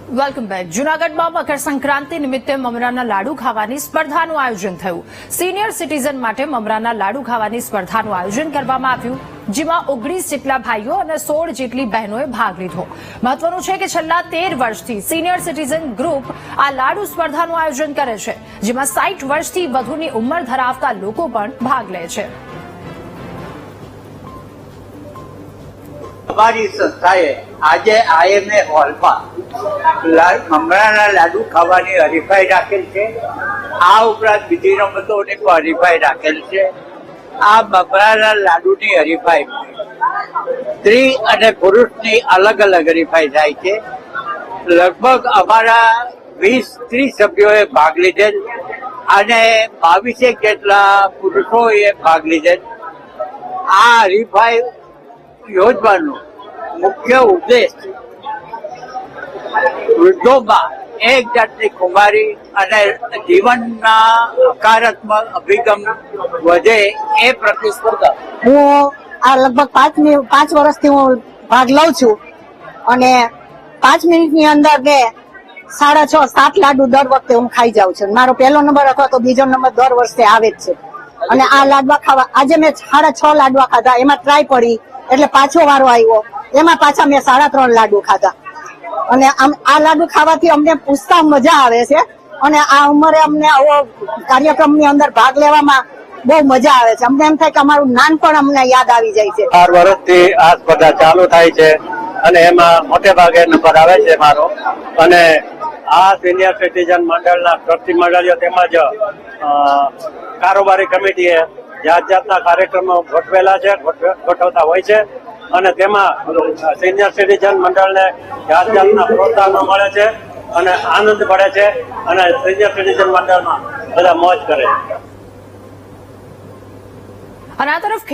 Welcome back. જૂનાગઢમાં મકર સંક્રાંતિ નિમિત્તે મમરાના લાડુ ખાવાની સ્પર્ધાનું આયોજન થયું. સિનિયર સિટીઝન માટે મમરાના લાડુ ખાવાની સ્પર્ધાનું આયોજન કરવામાં આવ્યું, જેમાં 19 જેટલા ભાઈઓ અને 16 જેટલી બહેનોએ ભાગ લીધો. મહત્વનું છે કે છેલ્લા 13 વર્ષથી સિનિયર સિટીઝન ગ્રુપ આ લાડુ સ્પર્ધાનું આયોજન કરે છે, જેમાં 60 વર્ષથી વધુની ઉંમર ધરાવતા લોકો પણ ભાગ લે છે. અમારી સંસ્થાએ આજે IMA હોલમાં મમરાના લાડુ ખાવાની હરીફાઈ રાખેલ છે. આ ઉપરાંત બીજી રમતોની પણ હરીફાઈ રાખેલ છે. આ મમરાના લાડુની હરીફાઈ સ્ત્રી અને પુરુષની અલગ અલગ હરીફાઈ થાય છે. લગભગ અમારા 20-30 સભ્યોએ ભાગ લીધેલ અને 22 જેટલા પુરુષોએ ભાગ લીધેલ. આ હરીફાઈ યોજવાનો મુખ્ય ઉદ્દેશ વૃદ્ધોમાં એક જાતની કુમારી અને જીવનના હકારાત્મક અભિગમ વધે એ પ્રતિસ્પર્ધા. હું આ લગભગ 5 વર્ષથી હું ભાગ લઉં છું અને 5 મિનિટની અંદર મેં 6.5-7 લાડુ દર વખતે હું ખાઈ જાઉં છું. મારો પહેલો નંબર અથવા તો બીજો નંબર દર વર્ષે આવે જ છે. અને આ લાડવા ખાવા આજે મેં 6.5 લાડવા ખાધા, એમાં ટ્રાય પડી એટલે પાછો વારો આવ્યો, એમાં પાછા મેં 3.5 લાડુ ખાધા. અને આ લાડુ ખાવાથી અમને ઉત્સાહ મજા આવે છે અને આ ઉંમરે અમને આવો કાર્યક્રમની અંદર ભાગ લેવામાં બહુ મજા આવે છે. અમને એમ થાય કે અમારું નાનપણ અમને યાદ આવી જાય છે. 4 વર્ષથી આ સ્પર્ધા ચાલુ થાય છે અને એમાં મોટે ભાગે નંબર આવે છે મારો. અને આ સિનિયર સિટીઝન મંડળના ટ્રસ્ટી મંડળીઓ તેમજ કારોબારી કમિટીએ જાતના કાર્યક્રમો ગોઠવેલા છે, ગોઠવતા હોય છે અને તેમાં સિનિયર સિટીઝન મંડળને જાતના પ્રોત્સાહનો મળે છે અને આનંદ પડે છે અને સિનિયર સિટીઝન મંડળમાં બધા મોજ કરે છે. અને આ તરફ